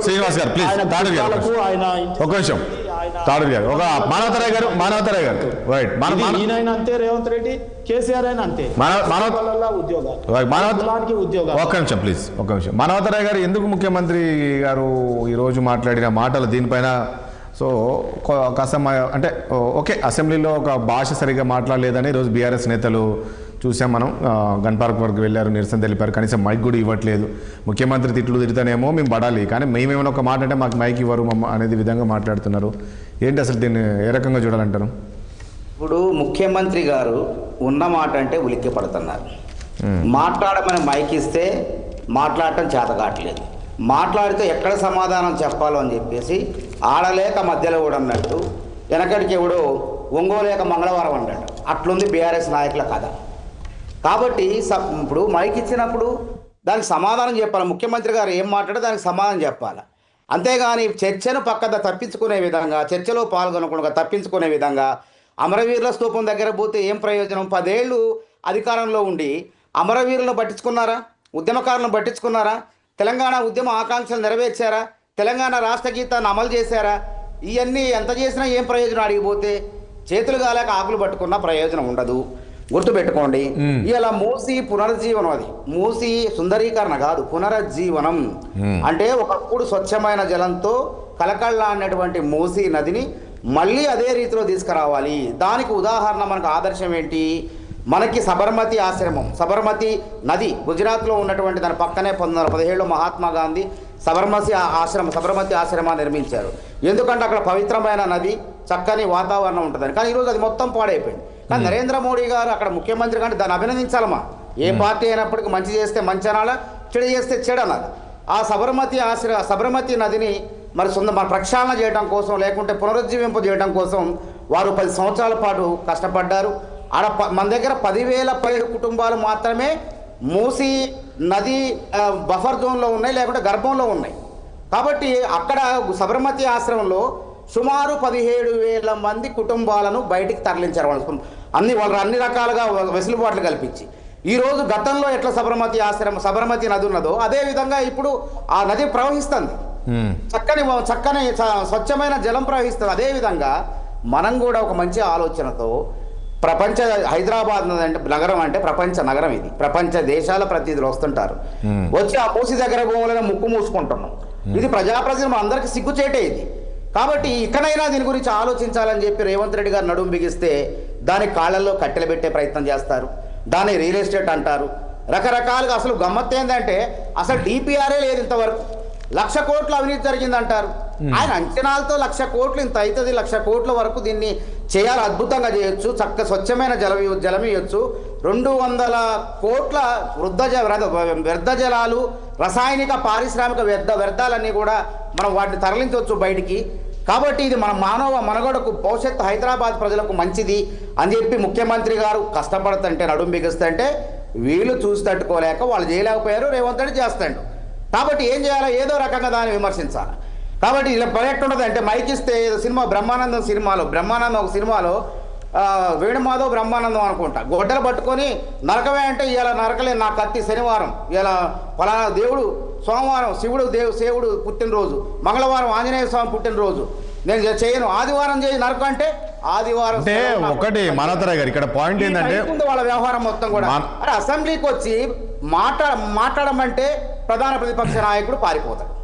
శ్రీనివాస్ గారు ప్లీజ్ తాడూరి గారు ఒక నిమిషం తాడూరి గారు ఒక మానవతరాయ్ గారు రైట్ ఈయన అంతే రేవంత్ రెడ్డి కేసీఆర్ అయినా అంతే ఒక్క నిమిషం ప్లీజ్ ఒక నిమిషం మానవతరాయ్ గారు ఎందుకు ముఖ్యమంత్రి గారు ఈరోజు మాట్లాడిన మాటలు దీనిపైన సో కాస్త అంటే ఓకే అసెంబ్లీలో ఒక భాష సరిగ్గా మాట్లాడలేదని ఈరోజు బీఆర్ఎస్ నేతలు చూసాం మనం గన్ పార్క్ వరకు వెళ్ళారు నిరసన తెలిపారు కనీసం మైక్ కూడా ఇవ్వట్లేదు ముఖ్యమంత్రి తిట్లు తిడతానేమో మేము పడాలి కానీ మేమేమైనా ఒక మాట అంటే మాకు మైక్ ఇవ్వరు అనేది విధంగా మాట్లాడుతున్నారు ఏంటి అసలు దీన్ని ఏ రకంగా చూడాలంటారు ఇప్పుడు ముఖ్యమంత్రి గారు ఉన్న మాట అంటే ఉలిక్కి పడుతున్నారు మాట్లాడమని మైక్ ఇస్తే మాట్లాడటం చేత కావట్లేదు మాట్లాడితే ఎక్కడ సమాధానం చెప్పాలో అని చెప్పేసి ఆడలేక మధ్యలో కూడా అన్నట్టు వెనకడికి ఎవడో ఒంగోలేక మంగళవారం అన్నాడు అట్లుంది బీఆర్ఎస్ నాయకుల కథ కాబట్టి ఇప్పుడు మైక్ ఇచ్చినప్పుడు దానికి సమాధానం చెప్పాలి ముఖ్యమంత్రి గారు ఏం మాట్లాడో దానికి సమాధానం చెప్పాలి అంతేగాని చర్చను పక్కన తప్పించుకునే విధంగా చర్చలో పాల్గొనకుండా తప్పించుకునే విధంగా అమరవీరుల స్తూపం దగ్గర పోతే ఏం ప్రయోజనం 10 ఏళ్ళు అధికారంలో ఉండి అమరవీరులను పట్టించుకున్నారా ఉద్యమకారులను పట్టించుకున్నారా తెలంగాణ ఉద్యమ ఆకాంక్షలు నెరవేర్చారా తెలంగాణ రాష్ట్ర గీతాన్ని అమలు చేశారా ఇవన్నీ ఎంత చేసినా ఏం ప్రయోజనం అడిగిపోతే చేతులు కాలేక ఆకులు పట్టుకున్నా ప్రయోజనం ఉండదు గుర్తుపెట్టుకోండి ఇలా మూసి పునరుజ్జీవనం అది మూసి సుందరీకరణ కాదు పునరుజ్జీవనం అంటే ఒకప్పుడు స్వచ్ఛమైన జలంతో కలకళ్ళాడినటువంటి మూసి నదిని మళ్ళీ అదే రీతిలో తీసుకురావాలి దానికి ఉదాహరణ మనకు ఆదర్శం ఏంటి మనకి సబర్మతి ఆశ్రమం సబర్మతి నది గుజరాత్లో ఉన్నటువంటి దాని పక్కనే 1917లో మహాత్మా గాంధీ సబర్మతి ఆశ్రమాన్ని నిర్మించారు ఎందుకంటే అక్కడ పవిత్రమైన నది చక్కని వాతావరణం ఉంటుందని కానీ ఈరోజు అది మొత్తం పాడైపోయింది కానీ నరేంద్ర మోడీ గారు అక్కడ ముఖ్యమంత్రి కంటే దాన్ని అభినందించాలమ్మా ఏ పార్టీ అయినప్పటికీ మంచి చేస్తే మంచి అనాలా చెడు చేస్తే చెడు అనాలి ఆ సబర్మతి నదిని మన ప్రక్షాళన చేయడం కోసం లేకుంటే పునరుజ్జీవింపు చేయడం కోసం వారు 10 సంవత్సరాల పాటు కష్టపడ్డారు ఆడ మన దగ్గర 10,000 పైన కుటుంబాలు మాత్రమే మూసి నది బఫర్ జోన్లో ఉన్నాయి లేకుంటే గర్భంలో ఉన్నాయి కాబట్టి అక్కడ సబర్మతి ఆశ్రమంలో సుమారు 17,000 మంది కుటుంబాలను బయటికి తరలించారు వాళ్ళు అన్ని రకాలుగా వెసులుబాట్లు కల్పించి ఈరోజు గతంలో ఎట్లా సబర్మతి నది ఉన్నదో అదే విధంగా ఇప్పుడు ఆ నది ప్రవహిస్తుంది చక్కని స్వచ్ఛమైన జలం ప్రవహిస్తుంది అదేవిధంగా మనం కూడా ఒక మంచి ఆలోచనతో హైదరాబాద్ నగరం అంటే ప్రపంచ నగరం ఇది ప్రపంచ దేశాల ప్రతినిధులు వస్తుంటారు వచ్చి ఆ మూసి దగ్గర భూములను ముక్కు మూసుకుంటున్నాం ఇది ప్రజలు అందరికీ సిగ్గుచేటే ఇది కాబట్టి ఇకనైనా దీని గురించి ఆలోచించాలని చెప్పి రేవంత్ రెడ్డి గారు నడుము బిగిస్తే దాని కాళ్ళల్లో కట్టెలు పెట్టే ప్రయత్నం చేస్తారు దాన్ని రియల్ ఎస్టేట్ అంటారు రకరకాలుగా అసలు గమ్మత్తు ఏంటంటే అసలు డిపిఆర్ఏ లేదు ఇంతవరకు 1,00,000 కోట్ల అవినీతి జరిగిందంటారు ఆయన అంచనాలతో 1,00,000 కోట్లు ఇంత అవుతుంది 1,00,000 కోట్ల వరకు దీన్ని చేయాలి అద్భుతంగా చేయొచ్చు స్వచ్ఛమైన జలం ఇవ్వచ్చు 200 కోట్ల వ్యర్థ జలాలు రసాయనిక పారిశ్రామిక వ్యర్థాలన్నీ కూడా మనం వాటిని తరలించవచ్చు బయటికి కాబట్టి ఇది మన మానవ మనుగడకు భవిష్యత్తు హైదరాబాద్ ప్రజలకు మంచిది అని చెప్పి ముఖ్యమంత్రి గారు కష్టపడుతుంటే నడుం బిగిస్తుంటే వీళ్ళు చూసి తట్టుకోలేక వాళ్ళు చేయలేకపోయారు రేవంత్ రెడ్డి చేస్తాడు కాబట్టి ఏం చేయాలో ఏదో రకంగా దాన్ని విమర్శించాలి కాబట్టి ఇలా ప్రాజెక్ట్ ఉండదు అంటే మైక్ ఇస్తే సినిమా బ్రహ్మానందం ఒక సినిమాలో వేణుమాధవ్ బ్రహ్మానందం అనుకుంటా గొడ్డలు పట్టుకొని నరకమే అంటే ఇలా నరకలే నా కత్తి శనివారం ఇలా ఫలానా దేవుడు సోమవారం శివుడు పుట్టినరోజు మంగళవారం ఆంజనేయ స్వామి పుట్టినరోజు నేను చేయను ఆదివారం చేయి నరక అంటే ఆదివారం అంటే ఒకటి మానవతరాయ్ గారు ఇక్కడ పాయింట్ ఏంటంటే వాళ్ళ వ్యవహారం మొత్తం కూడా అరే అసెంబ్లీకి వచ్చి మాట్లాడమంటే ప్రధాన ప్రతిపక్ష నాయకుడు పారిపోతాడు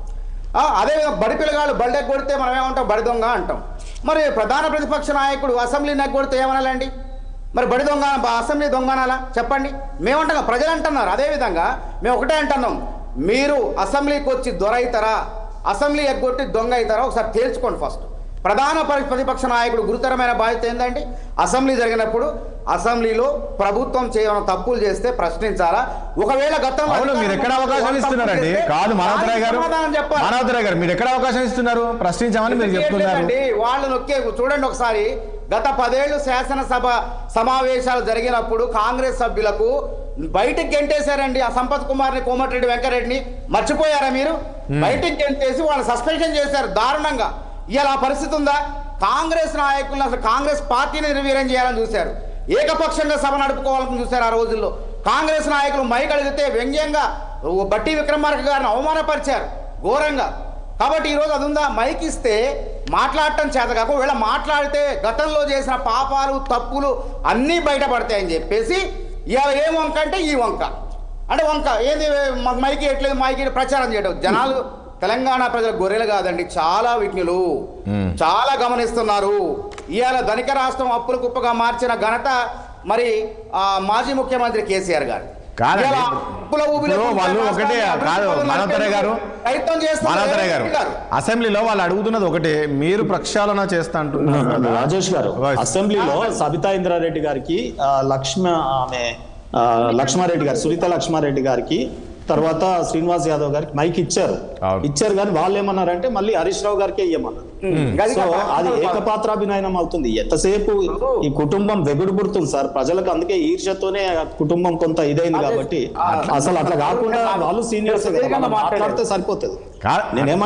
అదేవిధంగా బడి పిల్లగాళ్ళు బళ్ళె కొడితే మనం ఏమంటాం బడి దొంగ అంటాం మరి ప్రధాన ప్రతిపక్ష నాయకుడు అసెంబ్లీ నెగ్గ కొడితే ఏమనాలండి మరి బడి దొంగ అసెంబ్లీ దొంగ అనాలా చెప్పండి మేమంటాం ప్రజలు అంటున్నారు అదేవిధంగా మేము ఒకటే అంటున్నాం మీరు అసెంబ్లీకి వచ్చి దొర అవుతారా అసెంబ్లీ ఎగ్గొట్టి దొంగ అవుతారా ఒకసారి తేల్చుకోండి ఫస్ట్ ప్రధాన ప్రతిపక్ష నాయకుడు గురుతరమైన బాధ్యత ఏంటండి అసెంబ్లీ జరిగినప్పుడు అసెంబ్లీలో ప్రభుత్వం చేయడం తప్పులు చేస్తే ప్రశ్నించాలా ఒకవేళ గతంలో మీరు ఎక్కడ అవకాశం ఇస్తున్నారండి కాదు మానవతరాయ్ గారు మీరు ఎక్కడ అవకాశం ఇస్తున్నారు ప్రశ్నించామని మీరు చెప్తున్నారండి వాళ్ళు నొక్కే చూడండి ఒకసారి గత 10 ఏళ్ళు శాసనసభ సమావేశాలు జరిగినప్పుడు కాంగ్రెస్ సభ్యులకు బయటికి గెంటేశారండి ఆ సంపత్ కుమార్ని కోమటిరెడ్డి వెంకరెడ్డిని మర్చిపోయారా మీరు బయటికి గెంటేసి వాళ్ళని సస్పెన్షన్ చేశారు దారుణంగా ఇలా పరిస్థితి ఉందా కాంగ్రెస్ నాయకులను అసలు కాంగ్రెస్ పార్టీని నిర్వీర్యం చేయాలని చూశారు ఏకపక్షంగా సభ నడుపుకోవాలని చూశారు ఆ రోజుల్లో కాంగ్రెస్ నాయకులు మైక్ అడిగితే వ్యంగ్యంగా బట్టి విక్రమార్క గారిని అవమానపరిచారు ఘోరంగా. కాబట్టి ఈరోజు అది ఉందా, మైక్ ఇస్తే మాట్లాడటం చేత కాక ఒకవేళ మాట్లాడితే గతంలో చేసిన పాపాలు తప్పులు అన్నీ బయటపడతాయని చెప్పేసి ఇవాళ ఏం వంక అంటే ఈ వంక అంటే వంక ఏది మాకు మైక్ ఇవ్వట్లేదు, మైక్ ప్రచారం చేయడం. జనాలు తెలంగాణ ప్రజల గొర్రెలు కాదండి, చాలా విజ్ఞులు, చాలా గమనిస్తున్నారు. ఇవాళ ధనిక రాష్ట్రం అప్పుల కుప్పగా మార్చిన ఘనత మరి మాజీ ముఖ్యమంత్రి కేసీఆర్ గారు. వాళ్ళు ఒకటే కాదు మానవతరాయ్ గారు అసెంబ్లీలో వాళ్ళు అడుగుతున్నది ఒకటే, మీరు ప్రక్షాళన చేస్తా అంటున్నారు రాజేష్ గారు. అసెంబ్లీలో సబితా ఇంద్రారెడ్డి గారికి లక్ష్మారెడ్డి గారు, సునీత లక్ష్మారెడ్డి గారికి, తర్వాత శ్రీనివాస్ యాదవ్ గారికి మైక్ ఇచ్చారు కానీ వాళ్ళు ఏమన్నారంటే మళ్ళీ హరీష్ రావు గారికి ఇయ్యమన్నారు. సో అది ఏకపాత్రాభినయనం అవుతుంది. ఎంతసేపు ఈ కుటుంబం వెగుడుబుడుతుంది సార్ ప్రజలకు, అందుకే ఈర్ష్యతోనే కుటుంబం కొంత ఇదైంది. కాబట్టి అసలు అట్లా కాకుండా వాళ్ళు సీనియర్స్ మాట్లాడితే సరిపోతుంది. నేనేమో